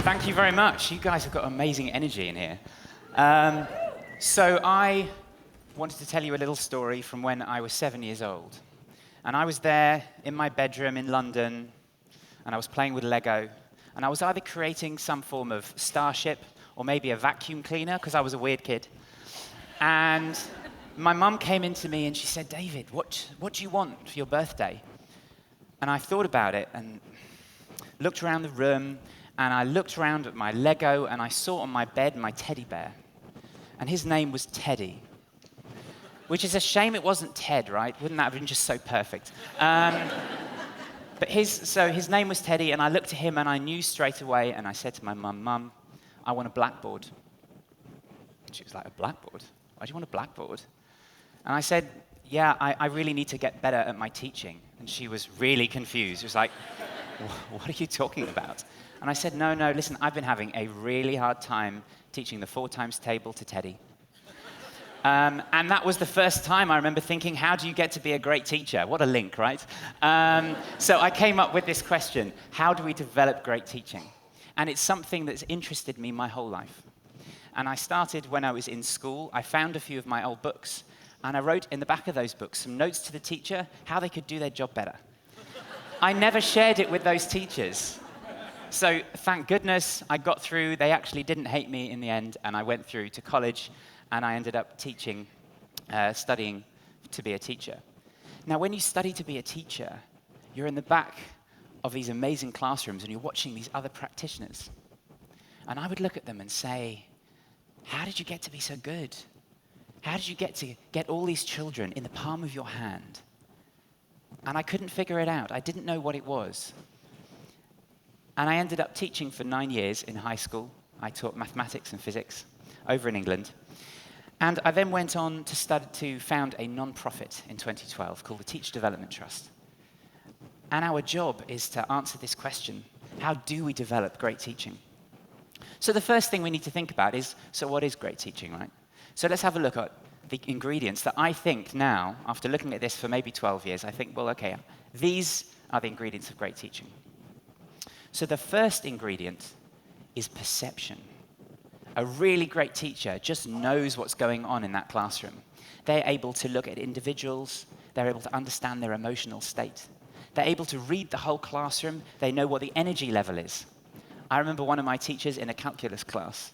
Thank you very much. You guys have got amazing energy in here. So I wanted to tell you a little story from when I was 7 years old. And I was there in my bedroom in London, and I was playing with Lego. And I was either creating some form of starship or maybe a vacuum cleaner, because I was a weird kid. And my mum came into me and she said, "David, what do you want for your birthday?" And I thought about it and looked around the room, and I looked around at my Lego, and I saw on my bed my teddy bear. And his name was Teddy. Which is a shame it wasn't Ted, right? Wouldn't that have been just so perfect? But his name was Teddy, and I looked at him, and I knew straight away, and I said to my mum, "Mum, I want a blackboard." She was like, "A blackboard? Why do you want a blackboard?" And I said, "Yeah, I really need to get better at my teaching." And she was really confused. She was like, "What are you talking about?" And I said, no, listen, I've been having a really hard time teaching the 4 times table to Teddy. And that was the first time I remember thinking, how do you get to be a great teacher? What a link, right? So I came up with this question: how do we develop great teaching? And it's something that's interested me my whole life. And I started when I was in school. I found a few of my old books, and I wrote in the back of those books some notes to the teacher, how they could do their job better. I never shared it with those teachers. So thank goodness I got through. They actually didn't hate me in the end, and I went through to college, and I ended up studying to be a teacher. Now, when you study to be a teacher, you're in the back of these amazing classrooms, and you're watching these other practitioners. And I would look at them and say, how did you get to be so good? How did you get all these children in the palm of your hand? And I couldn't figure it out. I didn't know what it was. And I ended up teaching for 9 years in high school. I taught mathematics and physics over in England. And I then went on to found a non-profit in 2012 called the Teacher Development Trust. And our job is to answer this question: how do we develop great teaching? So the first thing we need to think about is, so what is great teaching, right? So let's have a look at the ingredients that I think now, after looking at this for maybe 12 years, I think, well, okay, these are the ingredients of great teaching. So the first ingredient is perception. A really great teacher just knows what's going on in that classroom. They're able to look at individuals. They're able to understand their emotional state. They're able to read the whole classroom. They know what the energy level is. I remember one of my teachers in a calculus class,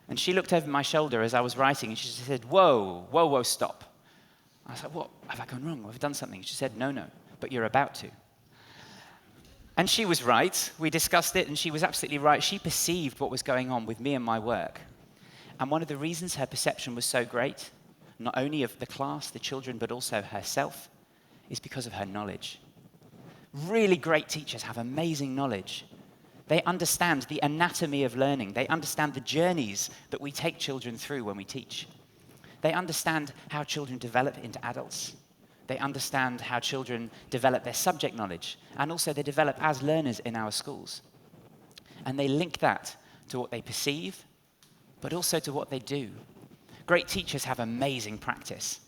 and she looked over my shoulder as I was writing, and she said, whoa, stop. I was like, what? Have I gone wrong? Have I done something? She said, no, but you're about to. And she was right. We discussed it, and she was absolutely right. She perceived what was going on with me and my work. And one of the reasons her perception was so great, not only of the class, the children, but also herself, is because of her knowledge. Really great teachers have amazing knowledge. They understand the anatomy of learning. They understand the journeys that we take children through when we teach. They understand how children develop into adults. They understand how children develop their subject knowledge, and also they develop as learners in our schools. And they link that to what they perceive, but also to what they do. Great teachers have amazing practice.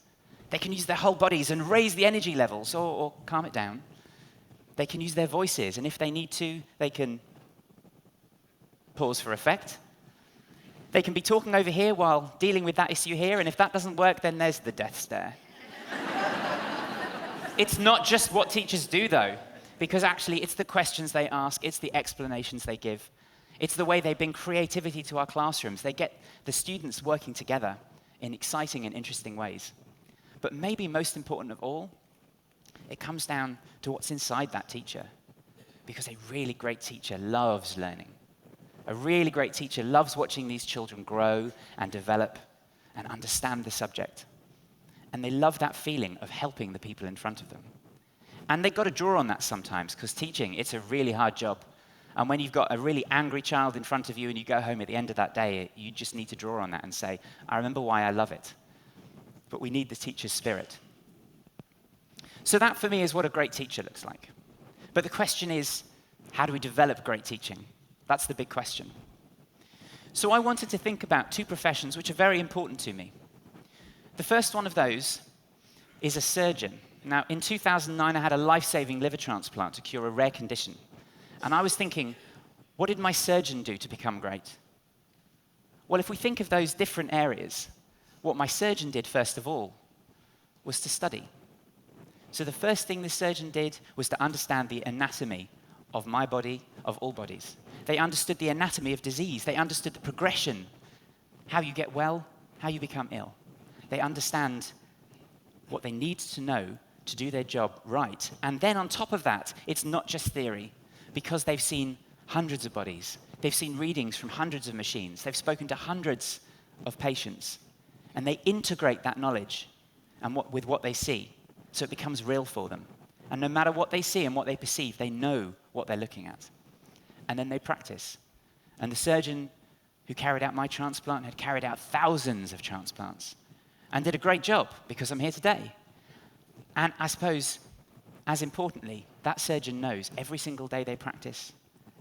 They can use their whole bodies and raise the energy levels or calm it down. They can use their voices, and if they need to, they can pause for effect. They can be talking over here while dealing with that issue here, and if that doesn't work, then there's the death stare. It's not just what teachers do, though, because actually it's the questions they ask, it's the explanations they give, it's the way they bring creativity to our classrooms. They get the students working together in exciting and interesting ways. But maybe most important of all, it comes down to what's inside that teacher, because a really great teacher loves learning. A really great teacher loves watching these children grow and develop and understand the subject. And they love that feeling of helping the people in front of them. And they've got to draw on that sometimes, because teaching, it's a really hard job. And when you've got a really angry child in front of you and you go home at the end of that day, you just need to draw on that and say, I remember why I love it. But we need the teacher's spirit. So that, for me, is what a great teacher looks like. But the question is, how do we develop great teaching? That's the big question. So I wanted to think about 2 professions which are very important to me. The first one of those is a surgeon. Now, in 2009, I had a life-saving liver transplant to cure a rare condition. And I was thinking, What did my surgeon do to become great? Well, if we think of those different areas, what my surgeon did first of all was to study. So the first thing the surgeon did was to understand the anatomy of my body, of all bodies. They understood the anatomy of disease. They understood the progression, how you get well, how you become ill. They understand what they need to know to do their job right. And then on top of that, it's not just theory, because they've seen hundreds of bodies. They've seen readings from hundreds of machines. They've spoken to hundreds of patients. And they integrate that knowledge with what they see, so it becomes real for them. And no matter what they see and what they perceive, they know what they're looking at. And then they practice. And the surgeon who carried out my transplant had carried out thousands of transplants and did a great job, because I'm here today. And I suppose, as importantly, that surgeon knows every single day they practice,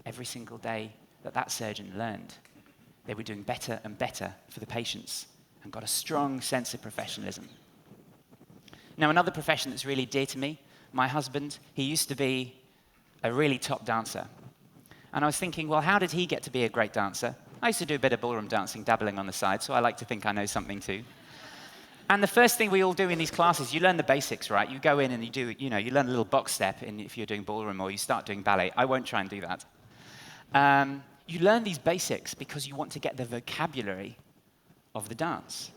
every single day that surgeon learned, they were doing better and better for the patients and got a strong sense of professionalism. Now, another profession that's really dear to me, my husband, he used to be a really top dancer. And I was thinking, well, how did he get to be a great dancer? I used to do a bit of ballroom dancing, dabbling on the side, so I like to think I know something too. And the first thing we all do in these classes, you learn the basics, right? You go in and you learn a little box step if you're doing ballroom, or you start doing ballet. I won't try and do that. You learn these basics because you want to get the vocabulary of the dance.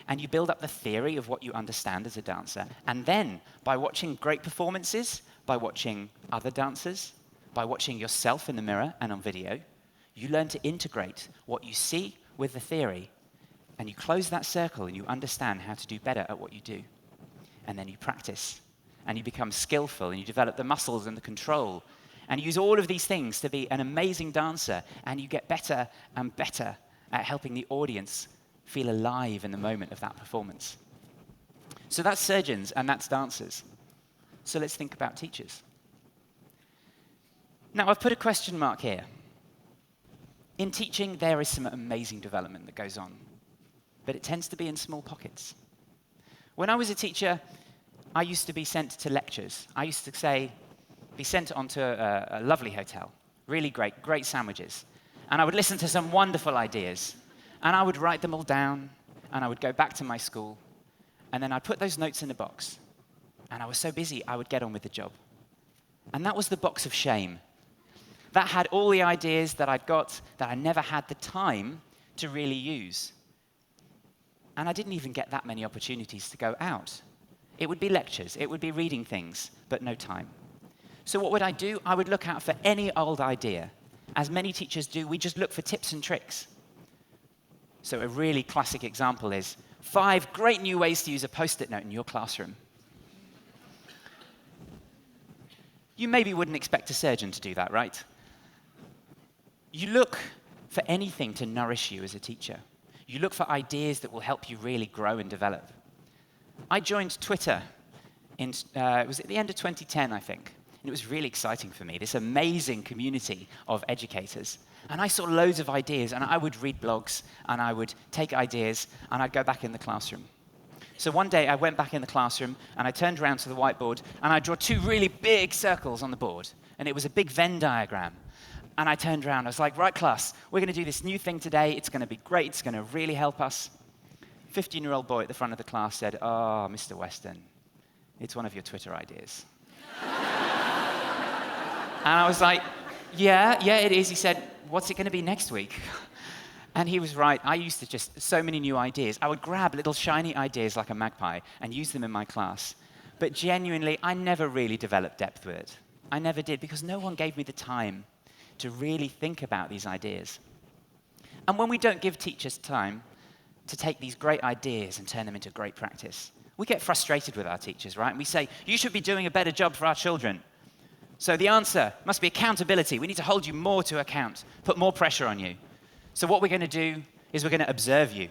And you build up the theory of what you understand as a dancer. And then, by watching great performances, by watching other dancers, by watching yourself in the mirror and on video, you learn to integrate what you see with the theory. And you close that circle and you understand how to do better at what you do. And then you practice. And you become skillful and you develop the muscles and the control. And you use all of these things to be an amazing dancer. And you get better and better at helping the audience feel alive in the moment of that performance. So that's surgeons and that's dancers. So let's think about teachers. Now, I've put a question mark here. In teaching, there is some amazing development that goes on, but it tends to be in small pockets. When I was a teacher, I used to be sent to lectures. I used to be sent onto a lovely hotel, really great sandwiches. And I would listen to some wonderful ideas. And I would write them all down, and I would go back to my school, and then I'd put those notes in a box. And I was so busy, I would get on with the job. And that was the box of shame. That had all the ideas that I'd got that I never had the time to really use. And I didn't even get that many opportunities to go out. It would be lectures, it would be reading things, but no time. So what would I do? I would look out for any old idea. As many teachers do, we just look for tips and tricks. So a really classic example is 5 great new ways to use a Post-it note in your classroom. You maybe wouldn't expect a surgeon to do that, right? You look for anything to nourish you as a teacher. You look for ideas that will help you really grow and develop. I joined Twitter it was at the end of 2010, I think. And it was really exciting for me, this amazing community of educators. And I saw loads of ideas, and I would read blogs, and I would take ideas, and I'd go back in the classroom. So one day, I went back in the classroom, and I turned around to the whiteboard, and I drew 2 really big circles on the board. And it was a big Venn diagram. And I turned around, I was like, right, class, we're going to do this new thing today. It's going to be great. It's going to really help us. 15-year-old boy at the front of the class said, "Oh, Mr. Weston, it's one of your Twitter ideas." And I was like, yeah, it is. He said, "What's it going to be next week?" And he was right. I used to just, so many new ideas. I would grab little shiny ideas like a magpie and use them in my class. But genuinely, I never really developed depth with it. I never did, because no one gave me the time to really think about these ideas. And when we don't give teachers time to take these great ideas and turn them into great practice, we get frustrated with our teachers, right? And we say, "You should be doing a better job for our children." So the answer must be accountability. We need to hold you more to account, put more pressure on you. So what we're going to do is we're going to observe you.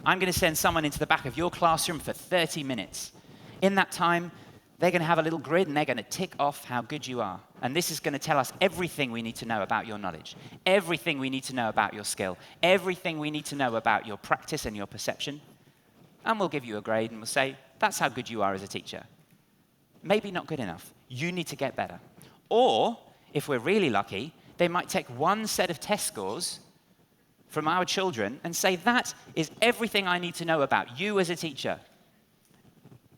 I'm going to send someone into the back of your classroom for 30 minutes. In that time, they're going to have a little grid, and they're going to tick off how good you are. And this is going to tell us everything we need to know about your knowledge, everything we need to know about your skill, everything we need to know about your practice and your perception. And we'll give you a grade, and we'll say, that's how good you are as a teacher. Maybe not good enough. You need to get better. Or, if we're really lucky, they might take one set of test scores from our children and say, that is everything I need to know about you as a teacher.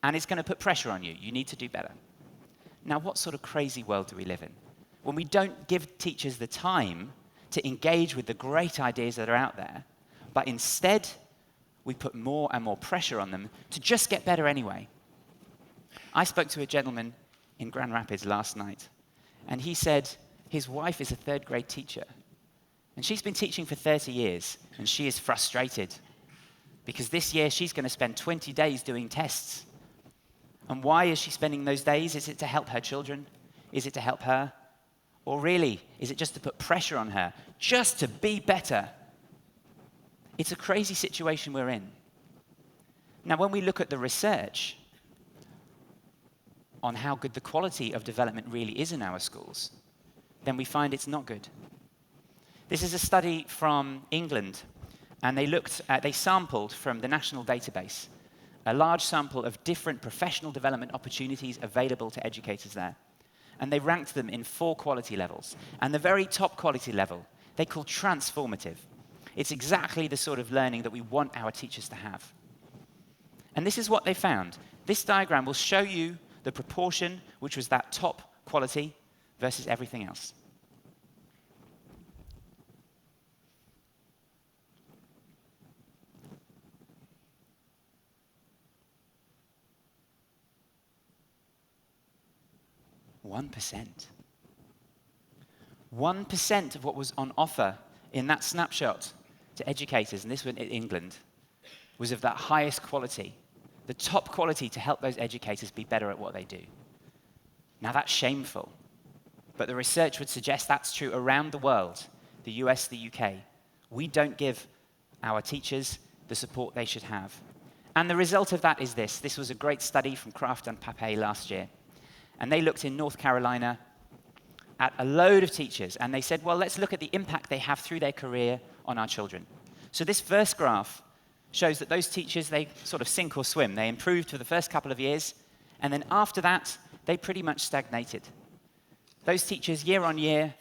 And it's going to put pressure on you. You need to do better. Now, what sort of crazy world do we live in? When we don't give teachers the time to engage with the great ideas that are out there, but instead we put more and more pressure on them to just get better anyway. I spoke to a gentleman in Grand Rapids last night, and he said his wife is a third-grade teacher, and she's been teaching for 30 years, and she is frustrated because this year she's going to spend 20 days doing tests. And why is she spending those days? Is it to help her children? Is it to help her? Or really, is it just to put pressure on her, just to be better? It's a crazy situation we're in. Now, when we look at the research on how good the quality of development really is in our schools, then we find it's not good. This is a study from England, and they sampled from the national database a large sample of different professional development opportunities available to educators there. And they ranked them in 4 quality levels. And the very top quality level, they call transformative. It's exactly the sort of learning that we want our teachers to have. And this is what they found. This diagram will show you the proportion, which was that top quality, versus everything else. One 1% of what was on offer in that snapshot to educators, and this was in England, was of that highest quality, the top quality to help those educators be better at what they do. Now that's shameful, but the research would suggest that's true around the world, the US, the UK. We don't give our teachers the support they should have. And the result of that is this. This was a great study from Kraft and Papay last year. And they looked in North Carolina at a load of teachers, and they said, well, let's look at the impact they have through their career on our children. So this first graph shows that those teachers, they sort of sink or swim. They improved for the first couple of years, and then after that, they pretty much stagnated. Those teachers, year on year,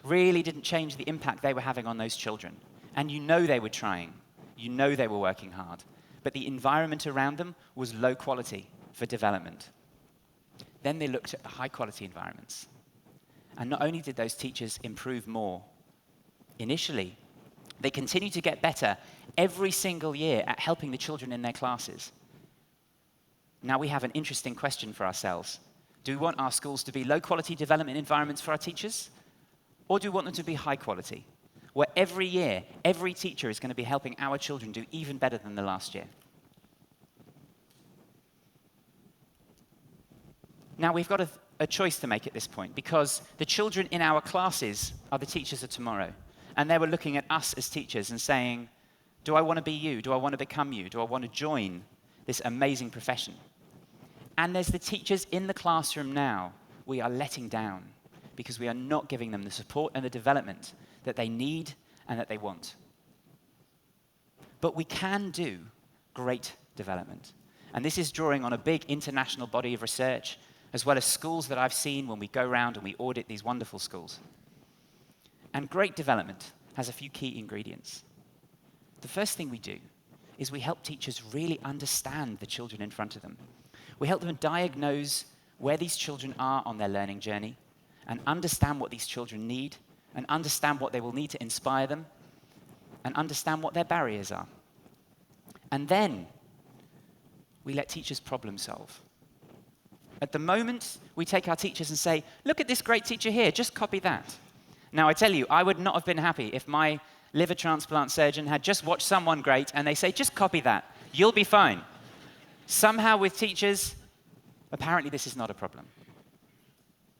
really didn't change the impact they were having on those children. And you know they were trying. You know they were working hard. But the environment around them was low quality for development. Then they looked at the high-quality environments. And not only did those teachers improve more initially, they continued to get better every single year at helping the children in their classes. Now we have an interesting question for ourselves. Do we want our schools to be low-quality development environments for our teachers? Or do we want them to be high-quality, where every year, every teacher is going to be helping our children do even better than the last year? Now, we've got a choice to make at this point, because the children in our classes are the teachers of tomorrow. And they were looking at us as teachers and saying, do I want to be you? Do I want to become you? Do I want to join this amazing profession? And there's the teachers in the classroom now we are letting down because we are not giving them the support and the development that they need and that they want. But we can do great development. And this is drawing on a big international body of research, as well as schools that I've seen when we go around and we audit these wonderful schools. And great development has a few key ingredients. The first thing we do is we help teachers really understand the children in front of them. We help them diagnose where these children are on their learning journey and understand what these children need and understand what they will need to inspire them and understand what their barriers are. And then we let teachers problem solve. At the moment, we take our teachers and say, look at this great teacher here, just copy that. Now, I tell you, I would not have been happy if my liver transplant surgeon had just watched someone great and they say, just copy that, you'll be fine. Somehow with teachers, apparently this is not a problem.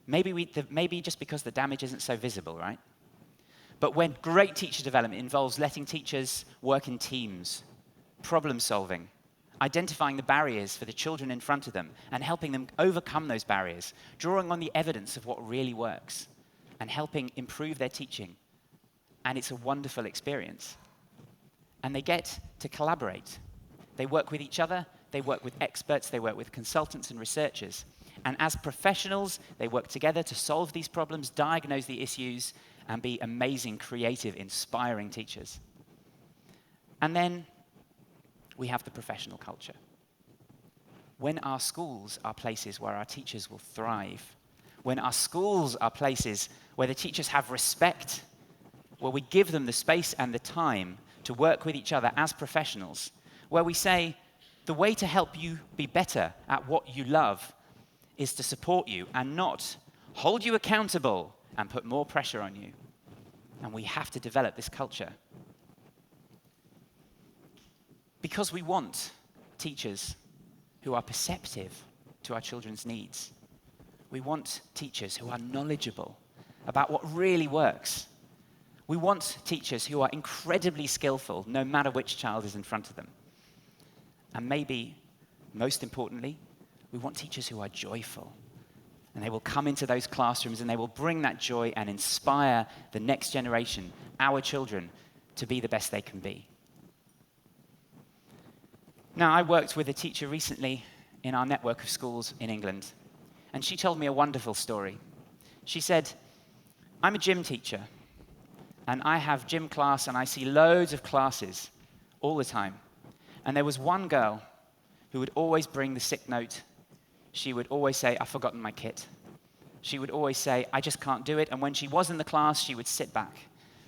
Maybe just because the damage isn't so visible, right? But when great teacher development involves letting teachers work in teams, problem solving, identifying the barriers for the children in front of them and helping them overcome those barriers, drawing on the evidence of what really works and helping improve their teaching. And it's a wonderful experience. And they get to collaborate. They work with each other, they work with experts, they work with consultants and researchers. And as professionals, they work together to solve these problems, diagnose the issues, and be amazing, creative, inspiring teachers. And then we have the professional culture. When our schools are places where our teachers will thrive, when our schools are places where the teachers have respect, where we give them the space and the time to work with each other as professionals, where we say, the way to help you be better at what you love is to support you and not hold you accountable and put more pressure on you. And we have to develop this culture. Because we want teachers who are perceptive to our children's needs. We want teachers who are knowledgeable about what really works. We want teachers who are incredibly skillful, no matter which child is in front of them. And maybe, most importantly, we want teachers who are joyful. And they will come into those classrooms and they will bring that joy and inspire the next generation, our children, to be the best they can be. Now, I worked with a teacher recently in our network of schools in England, and she told me a wonderful story. She said, I'm a gym teacher, and I have gym class, and I see loads of classes all the time. And there was one girl who would always bring the sick note. She would always say, I've forgotten my kit. She would always say, I just can't do it. And when she was in the class, she would sit back.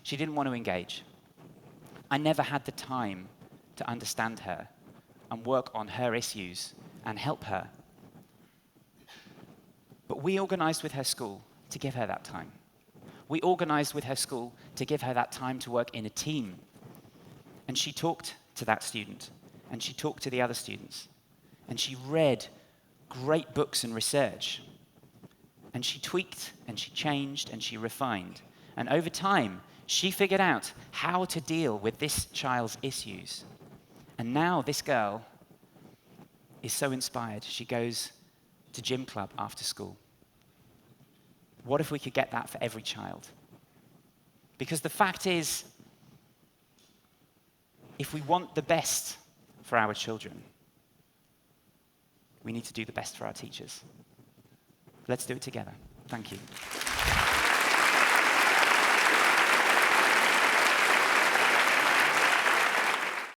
She didn't want to engage. I never had the time to understand her and work on her issues and help her. But we organized with her school to give her that time. We organized with her school to give her that time to work in a team. And she talked to that student, and she talked to the other students, and she read great books and research, and she tweaked, and she changed, and she refined. And over time, she figured out how to deal with this child's issues. And now this girl is so inspired, she goes to gym club after school. What if we could get that for every child? Because the fact is, if we want the best for our children, we need to do the best for our teachers. Let's do it together. Thank you.